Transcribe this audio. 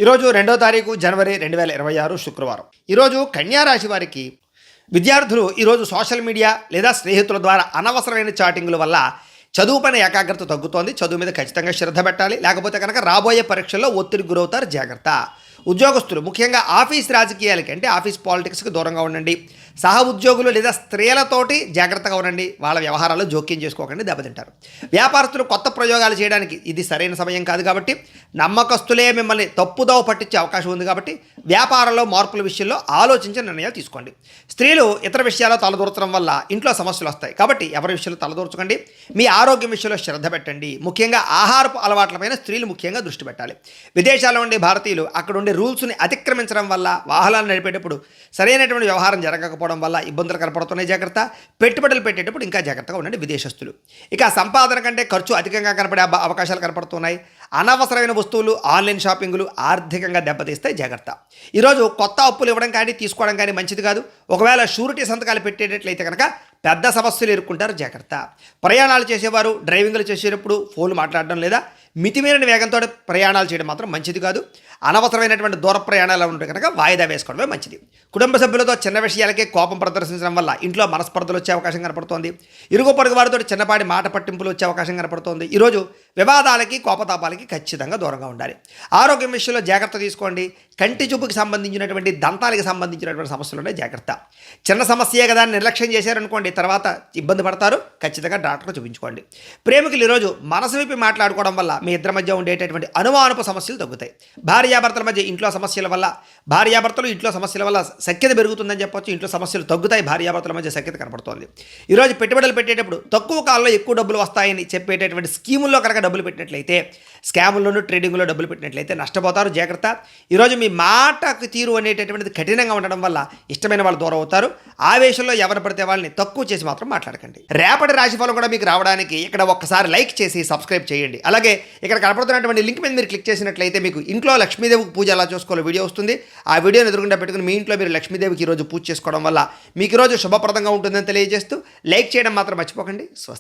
ఈరోజు 2వ తారీఖు జనవరి 2026 శుక్రవారం. ఈరోజు కన్యా రాశి వారికి విద్యార్థులు ఈరోజు సోషల్ మీడియా లేదా స్నేహితుల ద్వారా అనవసరమైన చాటింగ్ల వల్ల చదువుపైన ఏకాగ్రత తగ్గుతోంది. చదువు మీద ఖచ్చితంగా శ్రద్ధ పెట్టాలి, లేకపోతే కనుక రాబోయే పరీక్షల్లో ఒత్తిడికి గురవుతారు. జాగ్రత్త. ఉద్యోగస్తులు ముఖ్యంగా ఆఫీస్ రాజకీయాలకి అంటే ఆఫీస్ పాలిటిక్స్కి దూరంగా ఉండండి. సహ ఉద్యోగులు లేదా స్త్రీలతోటి జాగ్రత్తగా ఉండండి. వాళ్ళ వ్యవహారాల్లో జోక్యం చేసుకోకండి, దెబ్బతింటారు. వ్యాపారస్తులు కొత్త ప్రయోగాలు చేయడానికి ఇది సరైన సమయం కాదు కాబట్టి నమ్మకస్తులే మిమ్మల్ని తప్పుదోవ పట్టించే అవకాశం ఉంది కాబట్టి వ్యాపారంలో మార్పుల విషయంలో ఆలోచించి నిర్ణయాలు తీసుకోండి. స్త్రీలు ఇతర విషయాల్లో తలదూర్చడం వల్ల ఇంట్లో సమస్యలు వస్తాయి కాబట్టి ఎవరి విషయంలో తలదూర్చకండి. మీ ఆరోగ్యం విషయంలో శ్రద్ధ పెట్టండి. ముఖ్యంగా ఆహారపు అలవాట్లపైన స్త్రీలు ముఖ్యంగా దృష్టి పెట్టాలి. విదేశాల్లో ఉండే భారతీయులు అక్కడ ఉండే రూల్స్ని అతిక్రమించడం వల్ల వాహనాలు నడిపేటప్పుడు సరైనటువంటి వ్యవహారం జరగకపోవడం వల్ల ఇబ్బందులు కనపడుతున్నాయి. జాగ్రత్త. పెట్టుబడులు పెట్టేటప్పుడు ఇంకా జాగ్రత్తగా ఉండండి విదేశస్తులు. ఇక సంపాదన కంటే ఖర్చు అధికంగా కనపడే అవకాశాలు కనపడుతున్నాయి. అనవసరమైన వస్తువులు, ఆన్లైన్ షాపింగ్లు ఆర్థికంగా దెబ్బతీస్తాయి. జాగ్రత్త. ఈరోజు కొత్త అప్పులు ఇవ్వడం కానీ తీసుకోవడం కానీ మంచిది కాదు. ఒకవేళ షూరిటీ సంతకాలు పెట్టేటట్లయితే కనుక పెద్ద సమస్యలు ఎదుర్కొంటారు. జాగ్రత్త. ప్రయాణాలు చేసేవారు డ్రైవింగ్లు చేసేటప్పుడు ఫోన్లు మాట్లాడడం లేదా మితిమీరిన వేగంతో ప్రయాణాలు చేయడం మాత్రం మంచిది కాదు. అనవసరమైనటువంటి దూర ప్రయాణాలు ఉంటే కనుక వాయిదా వేసుకోవడమే మంచిది. కుటుంబ సభ్యులతో చిన్న విషయాలకే కోపం ప్రదర్శించడం వల్ల ఇంట్లో మనస్పర్ధలు వచ్చే అవకాశం కనపడుతోంది. ఇరుగు పొరుగు వారితో చిన్నపాటి మాట పట్టింపులు వచ్చే అవకాశం కనపడుతోంది. ఈరోజు వివాదాలకి కోపతాపాలకి ఖచ్చితంగా దూరంగా ఉండాలి. ఆరోగ్యం విషయంలో జాగ్రత్త తీసుకోండి. కంటి చూపుకి సంబంధించినటువంటి దంతాలకు సంబంధించినటువంటి సమస్యలు ఉన్నాయి. జాగ్రత్త. చిన్న సమస్యే కదా నిర్లక్ష్యం చేశారనుకోండి, తర్వాత ఇబ్బంది పడతారు. ఖచ్చితంగా డాక్టర్కు చూపించుకోండి. ప్రేమికులు ఈరోజు మనసు విప్పి మాట్లాడుకోవడం వల్ల మీ ఇద్దరి మధ్య ఉండేటటువంటి అనుమానపు సమస్యలు తగ్గుతాయి. భార్యాభర్తల మధ్య ఇంట్లో సమస్యల వల్ల భార్యాభర్తలు ఇంట్లో సమస్యల వల్ల సఖ్యత పెరుగుతుందని చెప్పొచ్చు. ఇంట్లో సమస్యలు తగ్గుతాయి. భార్యాభర్తల మధ్య సఖ్యత కనపడుతోంది. ఈరోజు పెట్టుబడులు పెట్టేటప్పుడు తక్కువ కాలంలో ఎక్కువ డబ్బులు వస్తాయని చెప్పేటటువంటి స్కీముల్లో కనుక డబ్బులు పెట్టినట్లయితే, స్కాముల్లోనూ ట్రేడింగ్లో డబ్బులు పెట్టినట్లయితే నష్టపోతారు. జాగ్రత్త. ఈరోజు మీ మాటకు తీరు అనేటటువంటిది కఠినంగా ఉండడం వల్ల ఇష్టమైన వాళ్ళు దూరం అవుతారు. ఆవేశంలో ఎవరు పడితే వాళ్ళని తక్కువ చేసి మాత్రం మాట్లాడకండి. రేపటి రాశిఫలం కూడా మీకు రావడానికి ఇక్కడ ఒక్కసారి లైక్ చేసి సబ్స్క్రైబ్ చేయండి. అలాగే ఇక్కడ కనపడుతున్నటువంటి లింక్ మీద మీరు క్లిక్ చేసినట్లయితే మీకు ఇంట్లో లక్ష్మీదేవికి పూజ ఎలా చేసుకోవాలో వీడియో వస్తుంది. ఆ వీడియోని ఎదురుగుండా పెట్టుకుని మీ ఇంట్లో మీరు లక్ష్మీదేవికి ఈరోజు పూజ చేసుకోవడం వల్ల మీకు ఈరోజు శుభప్రదంగా ఉంటుందని తెలియజేస్తూ లైక్ చేయడం మాత్రం మర్చిపోకండి. స్వస్తి.